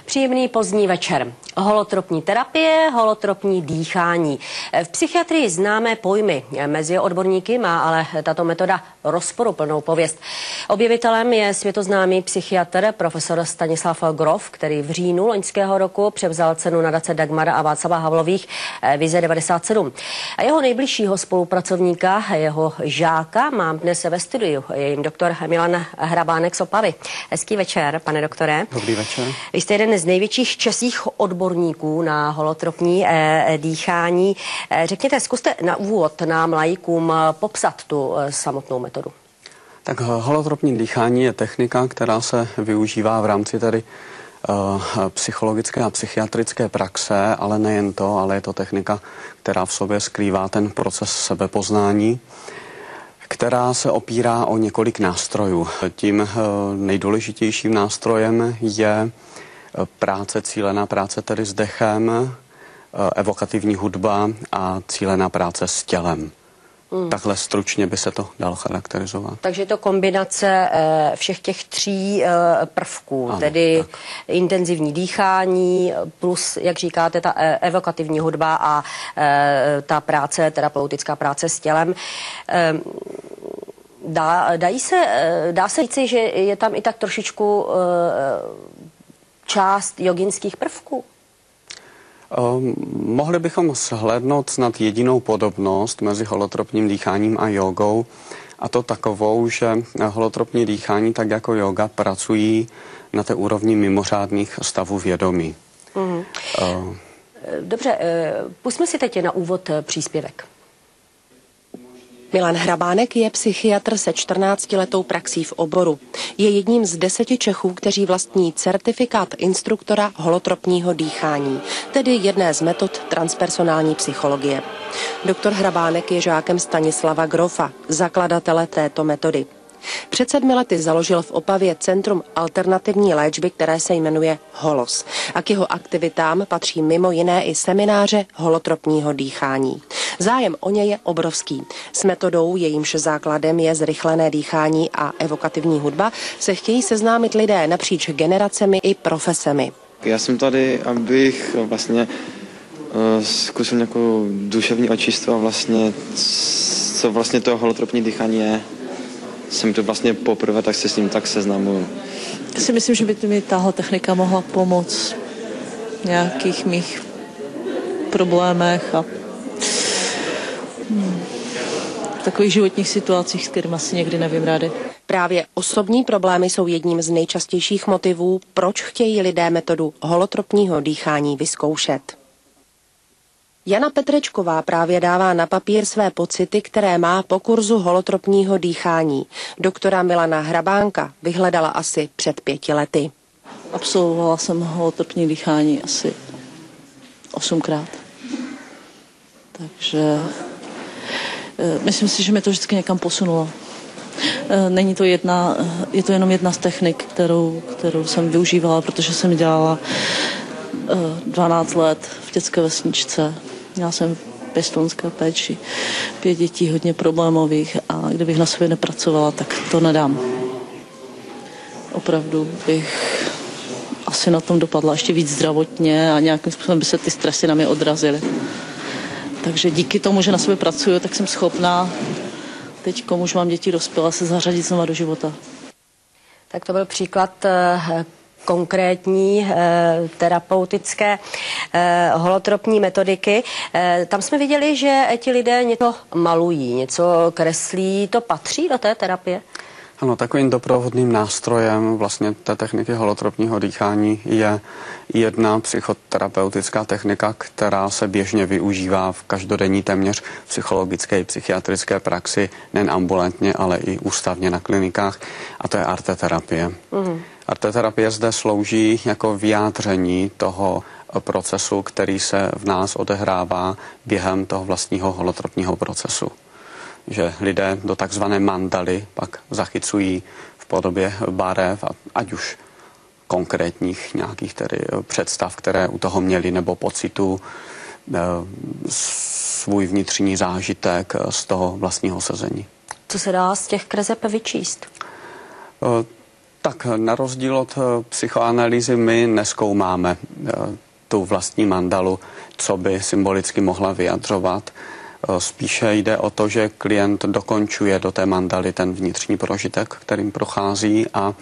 Příjemný pozdní večer. Holotropní terapie, holotropní dýchání. V psychiatrii známé pojmy. Mezi odborníky má ale tato metoda rozporuplnou pověst. Objevitelem je světoznámý psychiatr profesor Stanislav Grof, který v říjnu loňského roku převzal cenu nadace Dagmara a Václava Havlových Vize 97. A jeho nejbližšího spolupracovníka, jeho žáka mám dnes ve studiu. Je jim doktor Milan Hrabánek z Opavy. Hezký večer, pane doktore. Dobrý večer. Vy jste jeden z největších českých odborníků na holotropní dýchání. Řekněte, zkuste na úvod nám laikům popsat tu samotnou metodu. Tak holotropní dýchání je technika, která se využívá v rámci tady psychologické a psychiatrické praxe, ale nejen to, ale je to technika, která v sobě skrývá ten proces sebepoznání, která se opírá o několik nástrojů. Tím nejdůležitějším nástrojem je práce, cílená práce tedy s dechem, evokativní hudba a cílená práce s tělem. Takhle stručně by se to dalo charakterizovat. Takže je to kombinace všech těch tří prvků, ano, tedy tak. Intenzivní dýchání plus, jak říkáte, ta evokativní hudba a ta práce, terapeutická práce s tělem. Dá se říci, že je tam i tak trošičku část joginských prvků? Mohli bychom shlédnout snad jedinou podobnost mezi holotropním dýcháním a jogou, a to takovou, že holotropní dýchání, tak jako yoga, pracují na té úrovni mimořádných stavů vědomí. Dobře, pusťme si teď na úvod příspěvek. Milan Hrabánek je psychiatr se 14letou praxí v oboru. Je jedním z 10 Čechů, kteří vlastní certifikát instruktora holotropního dýchání, tedy jedné z metod transpersonální psychologie. Doktor Hrabánek je žákem Stanislava Grofa, zakladatele této metody. Před 7 lety založil v Opavě Centrum alternativní léčby, které se jmenuje Holos. A k jeho aktivitám patří mimo jiné i semináře holotropního dýchání. Zájem o ně je obrovský. S metodou, jejímž základem je zrychlené dýchání a evokativní hudba, se chtějí seznámit lidé napříč generacemi i profesemi. Já jsem tady, abych vlastně zkusil nějakou duševní očistu a vlastně, co vlastně to holotropní dýchání je. Jsem tu vlastně poprvé, tak se s ním tak seznamuju. Já si myslím, že by mi tahle technika mohla pomoct v nějakých mých problémech a v takových životních situacích, s kterými asi někdy nevím rady. Právě osobní problémy jsou jedním z nejčastějších motivů, proč chtějí lidé metodu holotropního dýchání vyzkoušet. Jana Petrečková právě dává na papír své pocity, které má po kurzu holotropního dýchání. Doktora Milana Hrabánka vyhledala asi před 5 lety. Absolvovala jsem holotropní dýchání asi 8krát. Takže myslím si, že mě to vždycky někam posunulo. Není to je to jenom jedna z technik, kterou jsem využívala, protože jsem dělala 12 let v dětské vesničce. Měla jsem pěstounskou péči, 5 dětí hodně problémových a kdybych na sobě nepracovala, tak to nedám. Opravdu bych asi na tom dopadla ještě víc zdravotně a nějakým způsobem by se ty stresy na mě odrazily. Takže díky tomu, že na sobě pracuju, tak jsem schopná teď, už mám děti dospělé, se zařadit znova do života. Tak to byl příklad konkrétní terapeutické holotropní metodiky. Tam jsme viděli, že ti lidé něco malují, něco kreslí. To patří do té terapie? Ano, takovým doprovodným nástrojem vlastně té techniky holotropního dýchání je jedna psychoterapeutická technika, která se běžně využívá v každodenní téměř psychologické i psychiatrické praxi, nejen ambulantně, ale i ústavně na klinikách, a to je arteterapie. Arteterapie zde slouží jako vyjádření toho procesu, který se v nás odehrává během toho vlastního holotropního procesu. Že lidé do takzvané mandaly pak zachycují v podobě barev, ať už konkrétních nějakých tedy představ, které u toho měli, nebo pocitů, svůj vnitřní zážitek z toho vlastního sezení. Co se dá z těch kreseb vyčíst? Tak na rozdíl od psychoanalýzy my nezkoumáme tu vlastní mandalu, co by symbolicky mohla vyjadřovat. Spíše jde o to, že klient dokončuje do té mandaly ten vnitřní prožitek, kterým prochází, a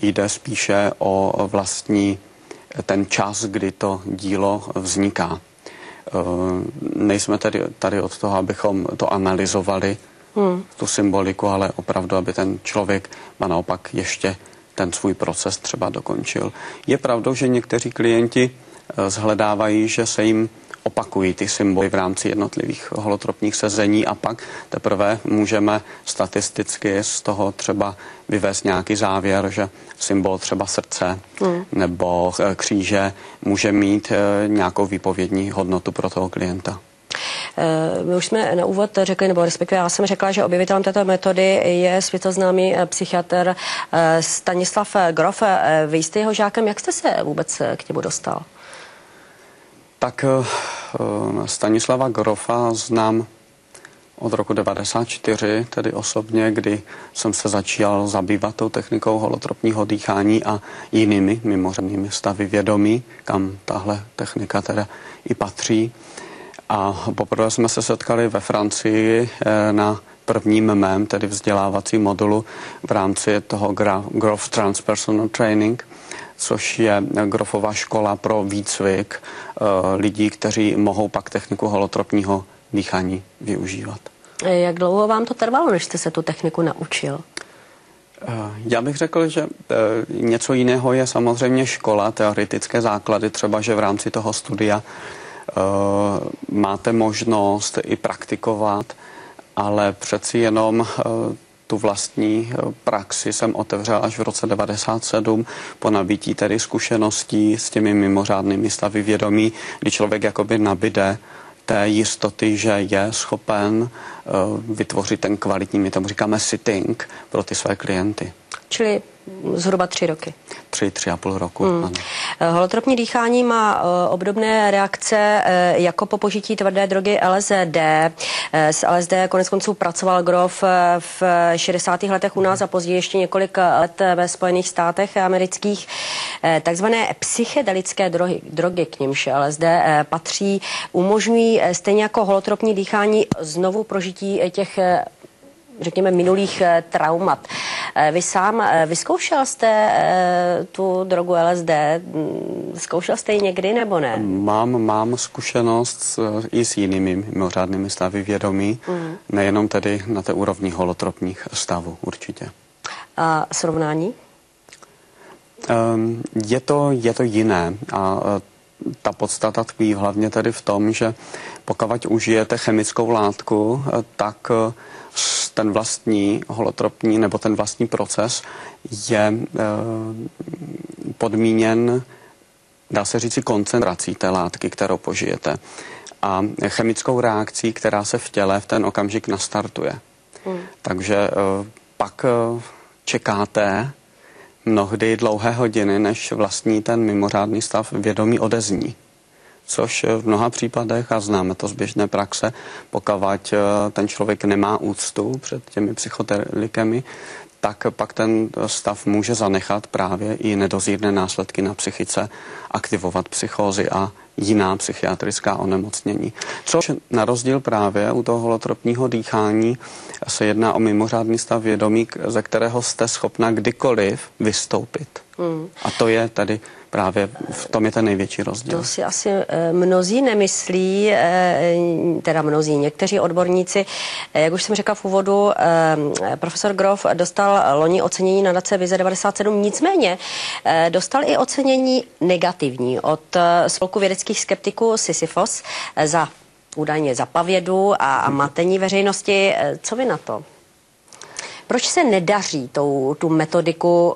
jde spíše o vlastní ten čas, kdy to dílo vzniká. Nejsme tady od toho, abychom to analyzovali, tu symboliku, ale opravdu, aby ten člověk naopak ještě ten svůj proces třeba dokončil. Je pravdou, že někteří klienti shledávají, že se jim opakují ty symboly v rámci jednotlivých holotropních sezení, a pak teprve můžeme statisticky z toho třeba vyvést nějaký závěr, že symbol třeba srdce nebo kříže může mít nějakou výpovědní hodnotu pro toho klienta. My už jsme na úvod řekli, nebo respektive já jsem řekla, že objevitelem této metody je světoznámý psychiatr Stanislav Grof. Vy jste jeho žákem, jak jste se vůbec k němu dostal? Tak Stanislava Grofa znám od roku 1994, tedy osobně, kdy jsem se začal zabývat tou technikou holotropního dýchání a jinými mimořádnými stavy vědomí, kam tahle technika teda i patří. A poprvé jsme se setkali ve Francii na prvním mém, tedy vzdělávacím modulu v rámci toho Grof Transpersonal Training, což je Grofova škola pro výcvik lidí, kteří mohou pak techniku holotropního dýchání využívat. Jak dlouho vám to trvalo, než jste se tu techniku naučil? Já bych řekl, že něco jiného je samozřejmě škola, teoretické základy, třeba, že v rámci toho studia máte možnost i praktikovat, ale přeci jenom tu vlastní praxi jsem otevřel až v roce 1997 po nabití tedy zkušeností s těmi mimořádnými stavy vědomí, kdy člověk jakoby nabide té jistoty, že je schopen vytvořit ten kvalitní, my tomu říkáme sitting, pro ty své klienty. Čili zhruba 3 roky. 3,5 roku. Ano. Holotropní dýchání má obdobné reakce jako po požití tvrdé drogy LSD. S LSD konec konců pracoval Grof v 60. letech u nás a později ještě několik let ve Spojených státech amerických. Takzvané psychedelické drogy, k nimž LSD patří, umožňují stejně jako holotropní dýchání znovu prožití těch, řekněme, minulých traumat. Vy sám vyzkoušel jste tu drogu LSD? Zkoušel jste ji někdy nebo ne? Mám zkušenost i s jinými mimořádnými stavy vědomí, nejenom tedy na té úrovni holotropních stavů, určitě. A srovnání? Je to jiné a ta podstata tkví hlavně tedy v tom, že pokud užijete chemickou látku, tak ten vlastní holotropní nebo ten vlastní proces je podmíněn, dá se říci, koncentrací té látky, kterou požijete, a chemickou reakcí, která se v těle v ten okamžik nastartuje. Takže pak čekáte mnohdy dlouhé hodiny, než vlastní ten mimořádný stav vědomí odezní. Což v mnoha případech, a známe to z běžné praxe, pokud ten člověk nemá úctu před těmi psychotelikemi, tak pak ten stav může zanechat právě i nedozírné následky na psychice, aktivovat psychózy a jiná psychiatrická onemocnění. Což na rozdíl právě u toho holotropního dýchání se jedná o mimořádný stav vědomí, ze kterého jste schopna kdykoliv vystoupit. A to je tady právě v tom je ten největší rozdíl. To si asi mnozí nemyslí, teda mnozí, někteří odborníci. Jak už jsem řekla v úvodu, profesor Grof dostal loni ocenění nadace Vize 97, nicméně dostal i ocenění negativní od spolku vědeckých skeptiků Sisyphos za údajně zapavědu a matení veřejnosti. Co vy na to? Proč se nedaří tu metodiku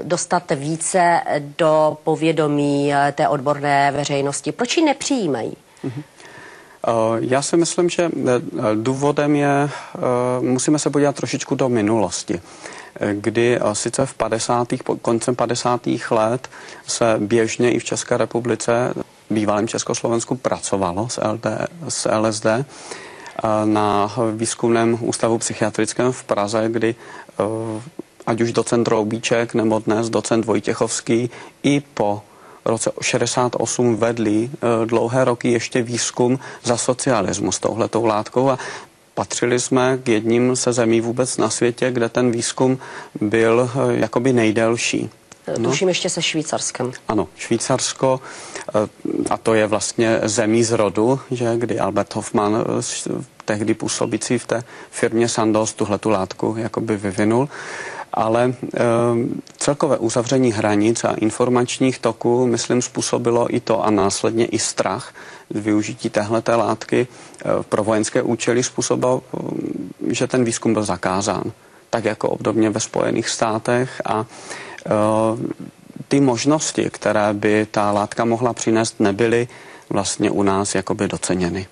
dostat více do povědomí té odborné veřejnosti? Proč ji nepřijímají? Já si myslím, že důvodem je, musíme se podívat trošičku do minulosti, kdy sice v koncem 50. let se běžně i v České republice, bývalém Československu, pracovalo s LSD, na výzkumném ústavu psychiatrickém v Praze, kdy ať už docent Roubíček nebo dnes docent Vojtěchovský, i po roce 68 vedli dlouhé roky ještě výzkum za socialismu s touhletou látkou a patřili jsme k jedním ze zemí vůbec na světě, kde ten výzkum byl jakoby nejdelší. Tuším ještě se Švýcarskem. Ano, Švýcarsko, a to je vlastně zemí z rodu, že kdy Albert Hofmann, tehdy působící v té firmě Sandoz, tuhletu látku jakoby vyvinul. Ale celkové uzavření hranic a informačních toků, myslím, způsobilo i to a následně i strach z využití téhleté látky pro vojenské účely způsobilo, že ten výzkum byl zakázán. Tak jako obdobně ve Spojených státech a ty možnosti, které by ta látka mohla přinést, nebyly vlastně u nás jakoby doceněny.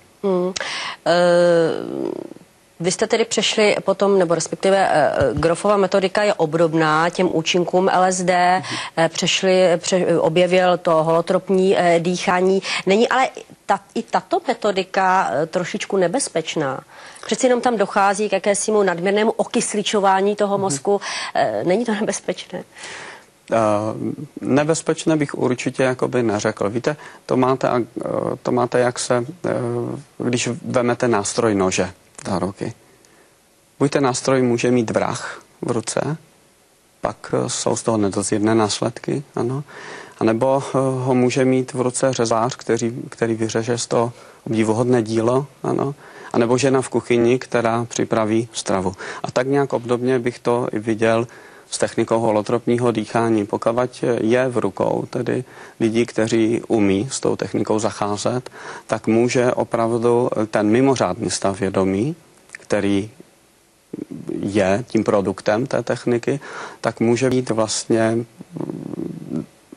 Vy jste tedy přešli potom, nebo respektive Groffova metodika je obdobná těm účinkům LSD, objevil to holotropní dýchání. Není ale i tato metodika trošičku nebezpečná? Přeci jenom tam dochází k jakésimu nadměrnému okysličování toho mozku. Není to nebezpečné? Nebezpečné bych určitě jakoby neřekl. Víte, to máte jak se, když vemete nástroj nože za ruky. Buď ten nástroj může mít vrah v ruce, pak jsou z toho nedozírné následky, ano. A nebo ho může mít v ruce řezbář, který vyřeže z toho obdivuhodné dílo, ano. A nebo žena v kuchyni, která připraví stravu. A tak nějak obdobně bych to i viděl s technikou holotropního dýchání. Pokud je v rukou tedy lidí, kteří umí s tou technikou zacházet, tak může opravdu ten mimořádný stav vědomí, který je tím produktem té techniky, tak může být vlastně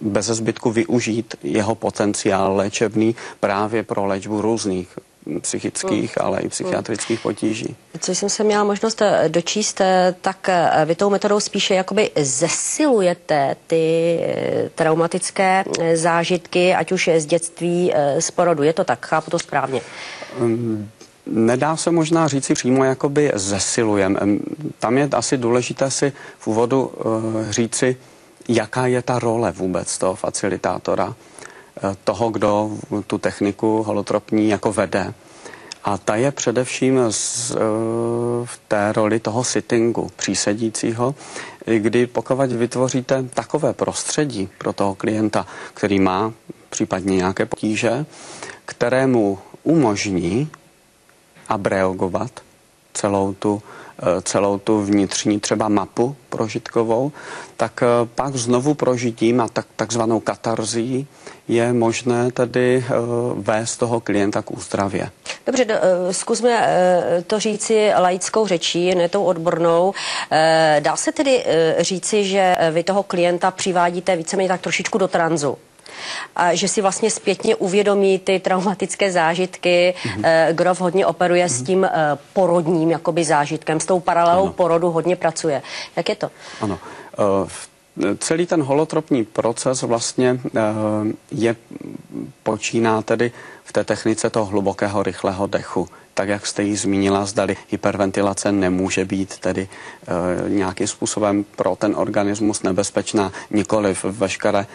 bez zbytku využít jeho potenciál léčebný právě pro léčbu různých psychických, ale i psychiatrických potíží. Co jsem se měla možnost dočíst, tak vy tou metodou spíše jakoby zesilujete ty traumatické zážitky, ať už z dětství, z porodu. Je to tak? Chápu to správně? Nedá se možná říci přímo jakoby zesilujeme. Tam je asi důležité si v úvodu říci, jaká je ta role vůbec toho facilitátora, toho, kdo tu techniku holotropní jako vede. A ta je především v té roli toho sittingu, přísedícího, kdy pokud vytvoříte takové prostředí pro toho klienta, který má případně nějaké potíže, kterému umožní abreagovat celou tu vnitřní třeba mapu prožitkovou, tak pak znovu prožitím a takzvanou katarzí je možné tedy vést toho klienta k úzdravě. Dobře, zkusme to říci laickou řečí, ne tou odbornou. Dá se tedy říci, že vy toho klienta přivádíte víceméně tak trošičku do tranzu? A že si vlastně zpětně uvědomí ty traumatické zážitky. Groff hodně operuje s tím porodním jakoby zážitkem, s tou paralelou porodu hodně pracuje. Jak je to? Ano. Celý ten holotropní proces vlastně počíná tedy v té technice toho hlubokého rychlého dechu. Tak, jak jste ji zmínila, zdali hyperventilace nemůže být tedy nějakým způsobem pro ten organismus nebezpečná. Nikoliv veškeré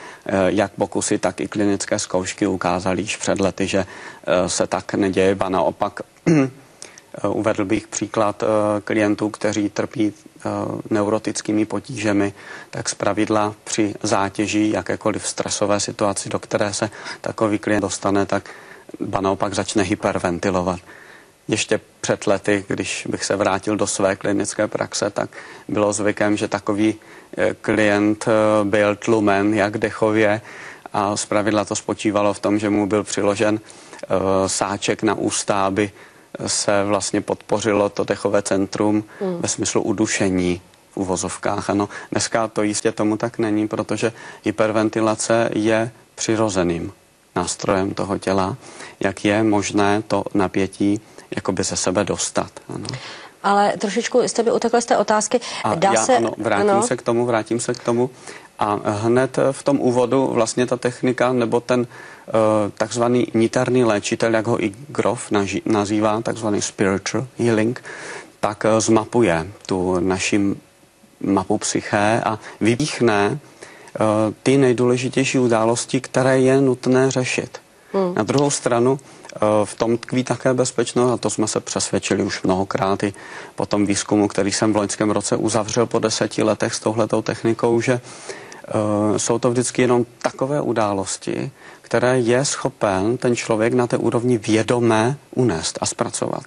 jak pokusy, tak i klinické zkoušky ukázaly již před lety, že se tak neděje, ba naopak. Uvedl bych příklad klientů, kteří trpí neurotickými potížemi, tak zpravidla při zátěži jakékoliv stresové situaci, do které se takový klient dostane, tak ba naopak začne hyperventilovat. Ještě před lety, když bych se vrátil do své klinické praxe, tak bylo zvykem, že takový klient byl tlumen jak dechově a zpravidla to spočívalo v tom, že mu byl přiložen sáček na ústa, aby se vlastně podpořilo to dechové centrum ve smyslu udušení v uvozovkách. Ano, dneska to jistě tomu tak není, protože hyperventilace je přirozeným nástrojem toho těla, jak je možné to napětí jakoby ze sebe dostat. Ano. Ale trošičku jste by utekl z té otázky. Vrátím se k tomu. A hned v tom úvodu vlastně ta technika nebo ten takzvaný niterný léčitel, jak ho i Groff nazývá, takzvaný spiritual healing, tak zmapuje tu naši mapu psyché a vypíchne ty nejdůležitější události, které je nutné řešit. Na druhou stranu v tom tkví také bezpečnost, a to jsme se přesvědčili už mnohokrát i po tom výzkumu, který jsem v loňském roce uzavřel po 10 letech s touhletou technikou, že jsou to vždycky jenom takové události, které je schopen ten člověk na té úrovni vědomé unést a zpracovat.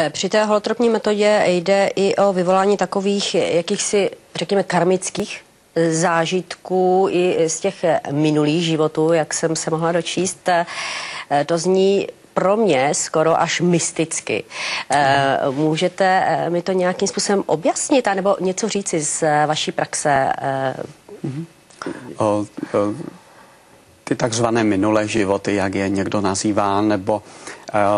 Při té holotropní metodě jde i o vyvolání takových jakýchsi, řekněme, karmických zážitků i z těch minulých životů, jak jsem se mohla dočíst. To zní pro mě skoro až mysticky. Můžete mi to nějakým způsobem objasnit, anebo něco říci z vaší praxe? Ty takzvané minulé životy, jak je někdo nazývá, nebo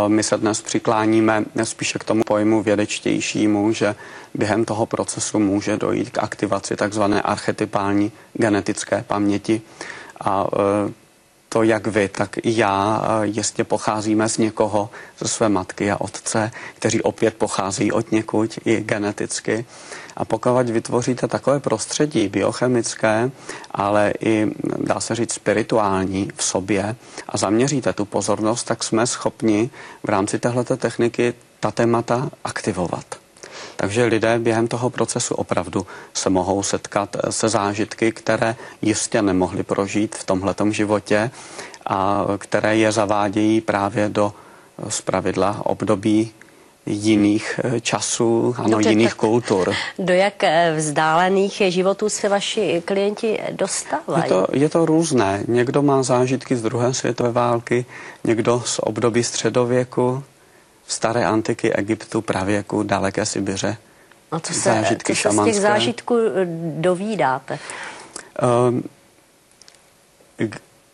my se dnes přikláníme spíše k tomu pojmu vědečtějšímu, že během toho procesu může dojít k aktivaci takzvané archetypální genetické paměti. A to jak vy, tak i já jistě pocházíme z někoho, ze své matky a otce, kteří opět pocházejí od někud i geneticky. A pokud vytvoříte takové prostředí biochemické, ale i, dá se říct, spirituální v sobě a zaměříte tu pozornost, tak jsme schopni v rámci téhleté techniky ta témata aktivovat. Takže lidé během toho procesu opravdu se mohou setkat se zážitky, které jistě nemohli prožít v tomhletom životě a které je zavádějí právě do zpravidla období jiných časů, ano, dobře, jiných kultur. Do jak vzdálených životů se vaši klienti dostávají? Je to různé. Někdo má zážitky z druhé světové války, někdo z období středověku, staré antiky, Egyptu, pravěku, daleké Sibiře. A co se z těch zážitků dovídáte?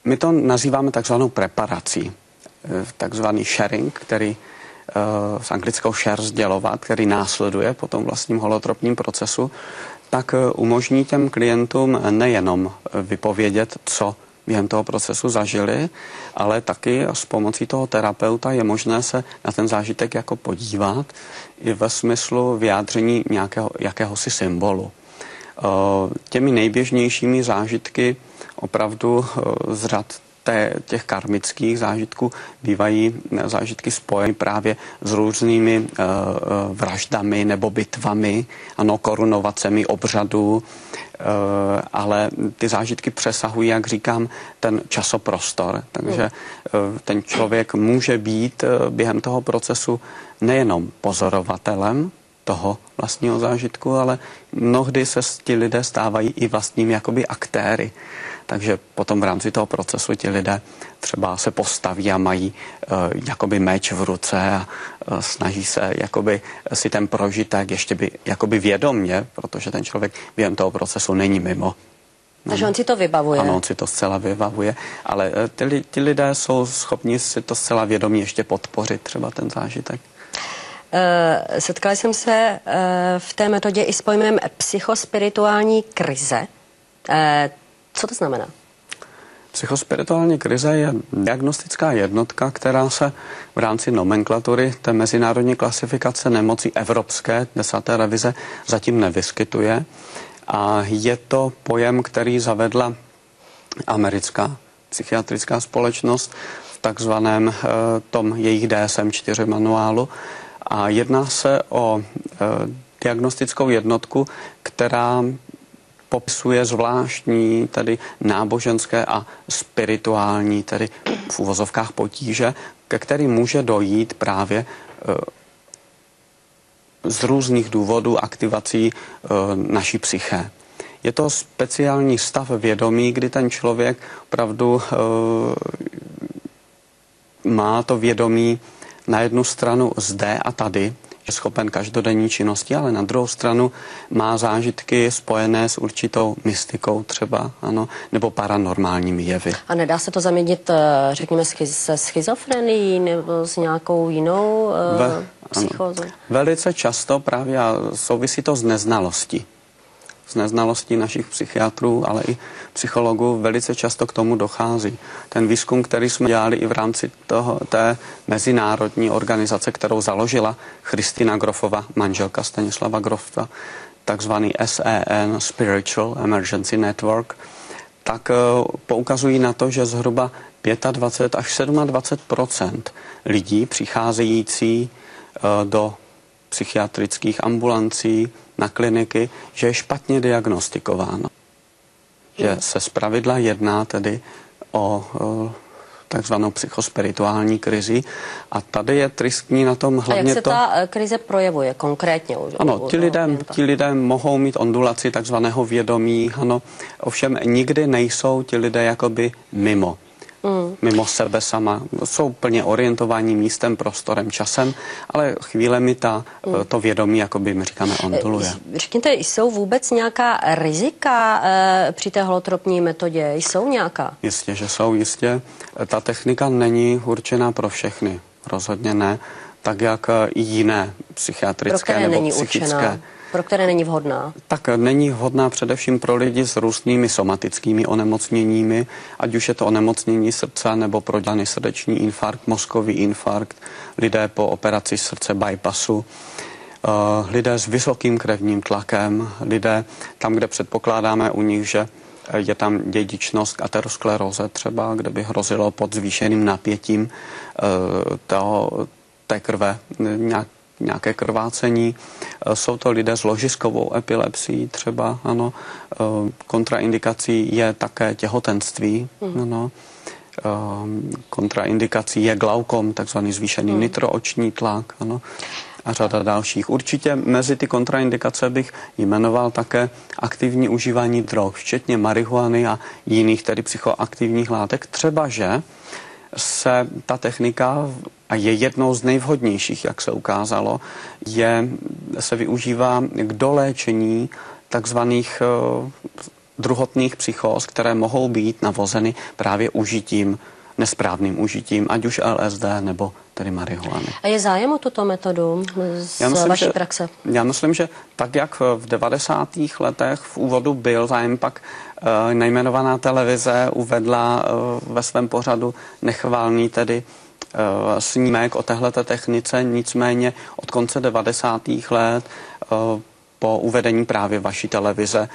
My to nazýváme takzvanou preparací. Takzvaný sharing, který z anglického share sdělovat, který následuje po tom vlastním holotropním procesu, tak umožní těm klientům nejenom vypovědět, co během toho procesu zažili, ale taky s pomocí toho terapeuta je možné se na ten zážitek jako podívat i ve smyslu vyjádření jakéhosi symbolu. Těmi nejběžnějšími zážitky opravdu z řad těch karmických zážitků bývají zážitky spojeny právě s různými vraždami nebo bitvami, ano, korunovacemi obřadů, ale ty zážitky přesahují, jak říkám, ten časoprostor. Takže ten člověk může být během toho procesu nejenom pozorovatelem toho vlastního zážitku, ale mnohdy se ti lidé stávají i vlastními jakoby aktéry. Takže potom v rámci toho procesu ti lidé třeba se postaví a mají jakoby meč v ruce a snaží se jakoby si ten prožitek ještě jakoby vědomně, protože ten člověk během toho procesu není mimo. Takže on si to vybavuje. Ano, on si to zcela vybavuje, ale ti lidé jsou schopni si to zcela vědomě ještě podpořit, třeba ten zážitek. Setkala jsem se v té metodě i s pojmem psychospirituální krize. Co to znamená? Psychospirituální krize je diagnostická jednotka, která se v rámci nomenklatury té mezinárodní klasifikace nemocí evropské 10. revize zatím nevyskytuje. A je to pojem, který zavedla americká psychiatrická společnost v takzvaném tom jejich DSM-4 manuálu. A jedná se o diagnostickou jednotku, která popisuje zvláštní, tedy náboženské a spirituální, tedy v uvozovkách potíže, ke kterým může dojít právě z různých důvodů aktivací naší psyché. Je to speciální stav vědomí, kdy ten člověk opravdu má to vědomí na jednu stranu zde a tady, je schopen každodenní činnosti, ale na druhou stranu má zážitky spojené s určitou mystikou třeba, ano, nebo paranormálními jevy. A nedá se to zaměnit, řekněme, se schizofrenií nebo s nějakou jinou psychózou? Velice často právě souvisí to s neznalostí. S neznalostí našich psychiatrů, ale i psychologů velice často k tomu dochází. Ten výzkum, který jsme dělali i v rámci té mezinárodní organizace, kterou založila Christina Grofova, manželka Stanislava Grofa, takzvaný SEN, Spiritual Emergency Network, tak poukazují na to, že zhruba 25 až 27% lidí přicházející do psychiatrických ambulancí na kliniky, že je špatně diagnostikováno. Že se zpravidla jedná tedy o takzvanou psychospirituální krizi. A tady je tristní na tom hlavně to... A jak se ta krize projevuje konkrétně? Ano, ti lidé mohou mít ondulaci takzvaného vědomí, ano, ovšem nikdy nejsou ti lidé jakoby mimo sebe sama. Jsou plně orientovaní místem, prostorem, časem, ale chvílemi to vědomí, jakoby my říkáme, onduluje. Řekněte, jsou vůbec nějaká rizika při té holotropní metodě? Jsou nějaká? Jistě, že jsou, jistě. Ta technika není určená pro všechny. Rozhodně ne. Tak jak i jiné psychiatrické nebo psychické. Pro které není vhodná? Tak není vhodná především pro lidi s různými somatickými onemocněními, ať už je to onemocnění srdce nebo prodělaný srdeční infarkt, mozkový infarkt, lidé po operaci srdce bypassu, lidé s vysokým krevním tlakem, lidé tam, kde předpokládáme u nich, že je tam dědičnost ateroskleróze třeba, kde by hrozilo pod zvýšeným napětím té krve nějaké krvácení. Jsou to lidé s ložiskovou epilepsií třeba, ano. Kontraindikací je také těhotenství, ano. Kontraindikací je glaukom, takzvaný zvýšený nitrooční tlak, ano. A řada dalších. Určitě mezi ty kontraindikace bych jmenoval také aktivní užívání drog, včetně marihuany a jiných tedy psychoaktivních látek. Třeba, že se ta technika, a je jednou z nejvhodnějších, jak se ukázalo, se využívá k doléčení takzvaných druhotných psychóz, které mohou být navozeny právě užitím, nesprávným užitím, ať už LSD nebo tedy marihuany. A je zájem o tuto metodu z vaší praxe? Já myslím, že tak, jak v 90. letech v úvodu byl zájem, pak nejmenovaná televize uvedla ve svém pořadu nechvalný tedy snímek o téhleté technice, nicméně od konce 90. let po uvedení právě vaší televize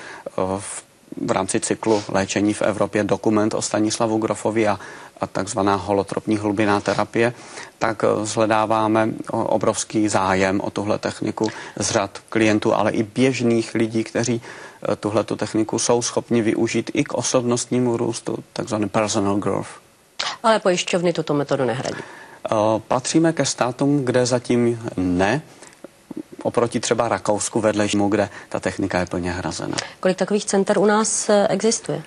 v rámci cyklu léčení v Evropě dokument o Stanislavu Grofovi a takzvaná holotropní hlubinná terapie, tak shledáváme obrovský zájem o tuhle techniku z řad klientů, ale i běžných lidí, kteří tuhletu techniku jsou schopni využít i k osobnostnímu růstu, takzvaný personal growth. Ale pojišťovny tuto metodu nehradí. Patříme ke státům, kde zatím ne, oproti třeba Rakousku vedlejšímu, kde ta technika je plně hrazena. Kolik takových center u nás existuje?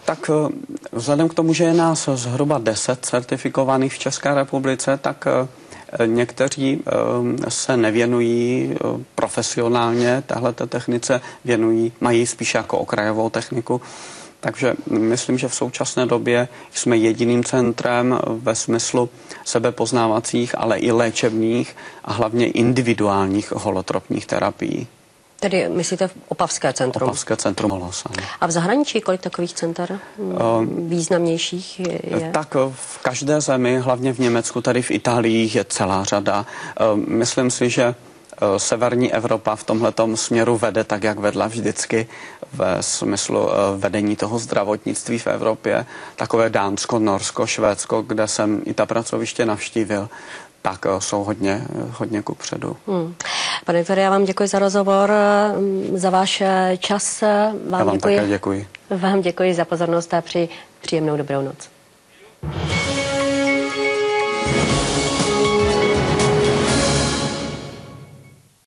Tak vzhledem k tomu, že je nás zhruba 10 certifikovaných v České republice, tak někteří se nevěnují profesionálně téhleté technice, mají spíše jako okrajovou techniku. Takže myslím, že v současné době jsme jediným centrem ve smyslu sebepoznávacích, ale i léčebných a hlavně individuálních holotropních terapií. Tedy myslíte Opavské centrum? Opavské centrum Holos, ano. A v zahraničí kolik takových center významnějších je? Tak v každé zemi, hlavně v Německu, tady v Itálii je celá řada. Myslím si, že severní Evropa v tomhletom směru vede tak, jak vedla vždycky ve smyslu vedení toho zdravotnictví v Evropě. Takové Dánsko, Norsko, Švédsko, kde jsem i ta pracoviště navštívil, tak jsou hodně kupředu. Pane doktore, já vám děkuji za rozhovor, za váš čas. Já vám také děkuji. Vám děkuji za pozornost a příjemnou dobrou noc.